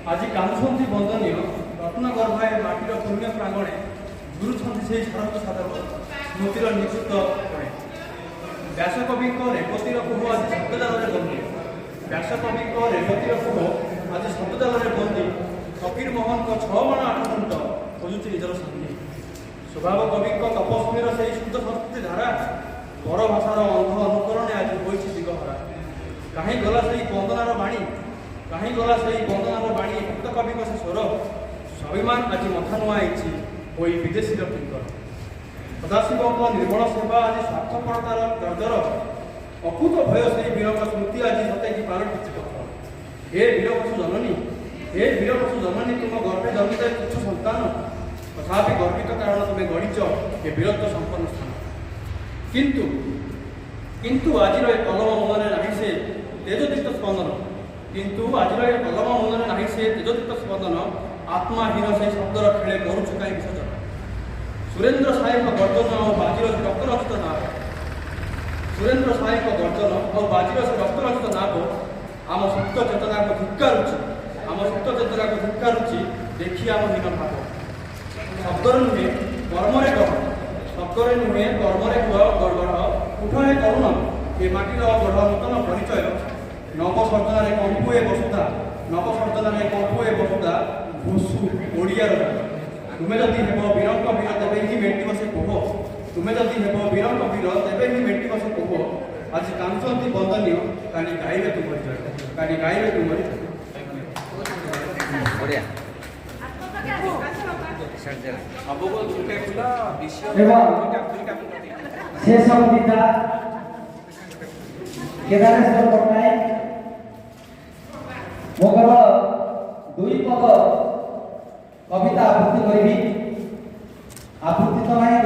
आज कांदुछंती बंदनीय रत्नगर्भाए माटीर पुण्य प्रांगणे गुरुछंती से शारद साधक स्मृतिर निश्चित करे। व्यासकवि रेवतीर कुह आज शब्दजाल बंदी। व्यासकवि रेवतीर कुह आज शब्दजाल बंदी। फकीर मोहन को 6 माण 8 गुंट खोजुची निजर संधि। स्वभाव कवि तपस्वीर से शुद्ध संस्कृति धारा बर भाषार अंध अनुकरण आज होइछि दिगहरा। कहीं गला से बंदनार बाणी कहीं गला से बंदनार बाणी भक्त कवि से स्वर स्वाभिमान आज मथा नुआई होई विदेशी किंकर। सदाशिव निर्मल सेवा आज स्वार्थपरतार गर्जर अकुत भय से वीर स्मृति आज सते कि पालटिछि पथ। हे वीरपशु जननी हे वीरपशु जननी तुम गर्भे जन्मित तुच्छ संतान तथापि गर्वित कारण तुम्हें गढ़िच ए वीरत्व संपन्न स्थान। किंतु किंतु आज कलम मनरे नहीं से तेजदीप्त स्पंदन। किंतु आज कलम मनरे नहीं से तेजदीप्त स्पंदन। आत्माहीन से शब्दर खेले गोरु चुकाई विसर्जन। सुरेंद्र साई गर्जन और बाजीर से रक्त रचित नाग। सुरेंद्र साई गर्जन और बाजीर से रक्त रचित नाग आम सुप्त चेतना को धिक्कारुछि। आम सुप्त चेतना को धिक्कारुछि देखी आम हीन भाव। शब्दर नुहे कर्मरे गढ़ शब्दरे नुहे कर्मरे गढ़ उठ हे करुण ए माटीर गढ़ नूतन परिचय नवसर्जन कंपुए बसुधा नवसर्जन कंपुए बसुधा घोषु ओडियार। तुमे जदि हेब वीरंक वीर तेबे ही मेटिब से कोह। तुमे जदि हेब वीरंक वीर तेबे ही मेटिब से कोह। आज कांचंती बंदनीय काली गाइबे तुमरी जय काली गाइबे तुमरी जय। बढ़िया शेष कविता केदारेश्वर पट्टनायक मो केवल 2 पद कविता आवृत्ति करी आवृत्ति तो नहीं